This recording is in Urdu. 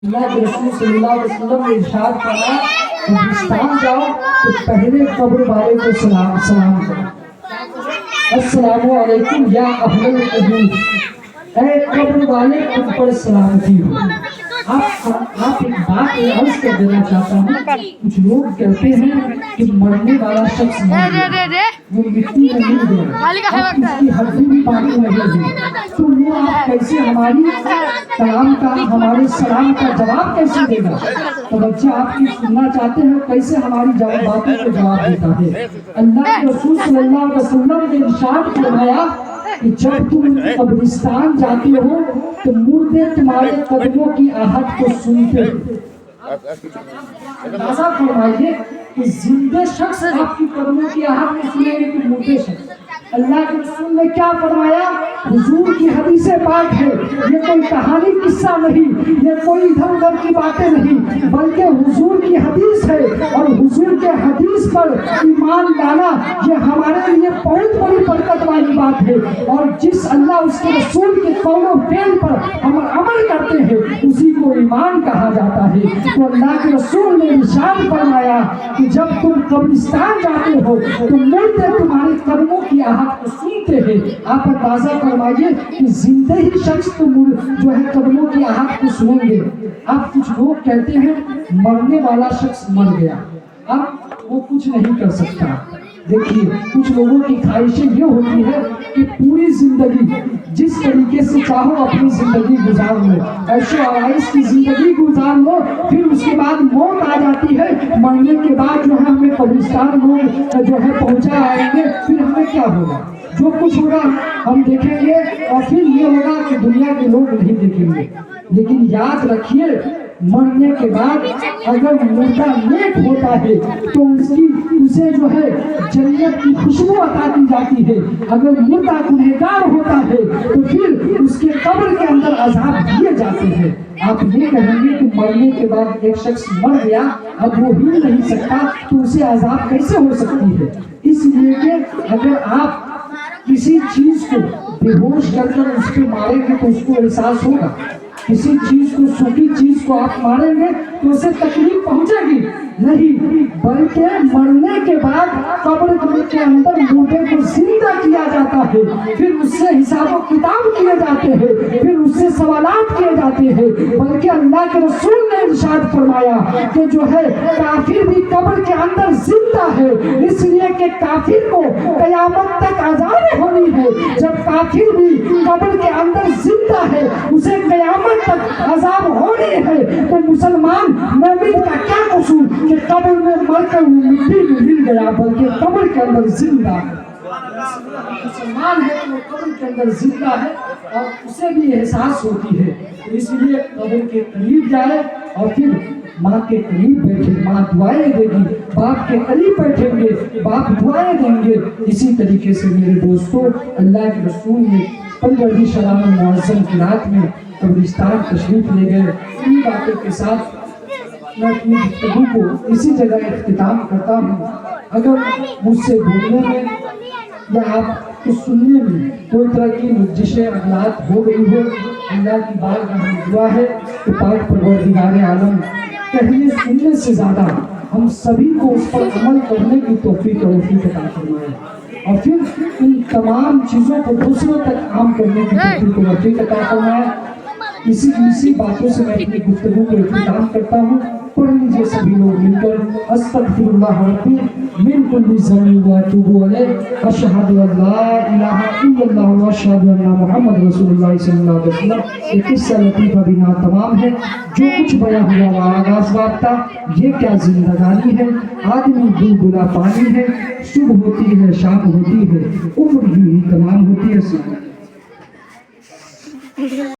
اللہ کے رسول صلی اللہ علیہ وسلم نے ارشاد فرمایا قبرستان جاؤ تو پہلے قبر والے کو سلام کرو، السلام علیکم یا اہل القبور، اے قبر والے تم پر سلامتی ہو۔ آپ ایک بات عرض کر دینا چاہتا ہوں، کچھ لوگ کہتے ہیں کہ مرنے والا شخص مر گیا، وہ مٹی میں مل گیا، اب اس کی ہڈی بھی باقی نہیں ہے، تو وہ آپ کیسے ہماری کلام کا، ہمارے سلام کا جواب کیسے دے گا؟ توجہ آپ کی سننا چاہتے ہیں کیسے ہماری باتوں کو جواب دیتا ہے۔ اللہ کے رسول صلی اللہ علیہ وسلم نے ارشاد فرمایا کہ جب تم قبرستان جاتے ہو تو مردے تمہارے قدموں کی آہٹ کو سنتے ہیں۔ اندازہ فرمائیے کہ زندہ شخص آپ کی قدموں کی آہٹ کو سنے گے کہ مردے شخص۔ اللہ کے رسول نے کیا فرمایا؟ حضور کی حدیث پاک ہے، یہ کوئی کہانی قصہ نہیں، یہ کوئی ادھر ادھر کی باتیں نہیں، بلکہ حضور کی حدیث ہے، اور حضور کے حدیث پر ایمان لانا یہ ہمارے لیے بہت بڑی برکت والی بات ہے، اور جس اللہ اس کے رسول کے قول و فعل پر ہم عمل کرتے ہیں اسی کو ایمان کہا جاتا ہے۔ تو اللہ کے رسول نے ارشاد فرمایا کہ جب تم قبرستان جاتے ہو تو مردے تمہارے قدموں کی آہٹ کو سنتے ہیں۔ آپ اندازہ فرمائیے کہ زندہ ہی شخص تو جو ہے قدموں کی آہٹ کو سنیں گے۔ اب کچھ لوگ کہتے ہیں مرنے والا شخص مر گیا، اب وہ کچھ نہیں کر سکتا۔ دیکھیے کچھ لوگوں کی خواہشیں یہ ہوتی ہے کہ پوری زندگی جس طریقے سے چاہو اپنی زندگی گزار لو، عیش و عیش کی زندگی گزار لو، پھر اس کے بعد موت آ جاتی ہے، مرنے کے بعد جو ہے ہمیں قبرستان لوگ جو ہے پہنچا آئیں گے، پھر ہمیں کیا ہوگا؟ جو کچھ ہوگا ہم دیکھیں گے، اور پھر یہ ہوگا کہ دنیا کے لوگ نہیں دیکھیں گے۔ لیکن یاد رکھیے مرنے کے بعد اگر مردہ نیک ہوتا ہے تو اسے جو ہے جنت کی خوشبو عطا کی جاتی ہے، اگر مردہ گنہگار ہوتا ہے تو پھر اس کے قبر کے اندر عذاب دیے جاتے ہیں۔ آپ یہ کہیں گے کہ مرنے کے بعد ایک شخص مر گیا، اب وہ ہل نہیں سکتا تو اسے عذاب کیسے ہو سکتی ہے؟ اس لیے کہ اگر آپ کسی چیز کو بے ہوش کر کر اس پہ ماریں گے تو اس کو احساس ہوگا، کسی چیز کو، سوکھی چیز کو آپ ماریں گے تو اسے تکلیف پہنچے گی نہیں، بلکہ مرنے کے بعد قبر کے اندر مردے کو زندہ کیا جاتا ہے، پھر اس سے حساب و کتاب کیے جاتے ہیں، پھر اس سے سوالات کیے جاتے ہیں۔ بلکہ اللہ کے رسول نے ارشاد فرمایا کہ جو ہے کافر بھی قبر کے اندر زندہ ہے، اس لیے کہ کافر کو قیامت تک عذاب ہونی ہے۔ جب کافر بھی قبر کے اندر زندہ ہے، اسے قیامت تک عذاب ہونی ہے، تو مسلمان مومن کا کیا قصور کہ قبر میں مر کر مٹی میں مل گیا، بلکہ قبر کے اندر زندہ ہے۔ مسلمان ہے تو قبر کے اندر زندہ ہے اور اسے بھی احساس ہوتی ہے، اس لیے قبر کے قریب جائے، اور پھر ماں کے قریب بیٹھے، ماں دعائیں دے گی، باپ کے قریب بیٹھیں گے، باپ دعائیں دیں گے۔ اسی طریقے سے میرے دوستو، اللہ کے رسول نے 15 شبان المعظم کی رات میں قبرستان تشریف لے گئے۔ ان باتوں کے ساتھ میں اپنی گفتگو کو اسی جگہ اختتام کرتا ہوں۔ اگر مجھ سے بولنے میں یا آپ کو سننے میں کوئی طرح کی لغزشیں اغلاط ہو گئی ہو، اللہ کی بارگاہ میں دعا ہے کہ پاک پروردگار عالم کہنے سننے سے زیادہ ہم سبھی کو اس پر عمل کرنے کی توفیق عطا فرمائے، اور پھر ان تمام چیزوں کو دوسروں تک عام کرنے کی توفیق عطا فرمائے۔ اسی باتوں سے میں اپنی گفتگو کو اختتام کرتا ہوں۔ پڑھ لیجیے سبھی لوگ مل کر، استغفر اللہ ربی من کل ذنب واتوب الیہ، اشہد ان لا الہ الا اللہ واشہد ان محمد رسول اللہ صلی اللہ علیہ وسلم۔ یہ قصہ لطیفہ بنا تمام ہے، جو کچھ بیان ہوا وہ آغاز بات تھا، یہ کیا زندگانی ہے، آدمی بلبلا پانی ہے، صبح ہوتی ہے شام ہوتی ہے، عمر ہی تمام ہوتی ہے۔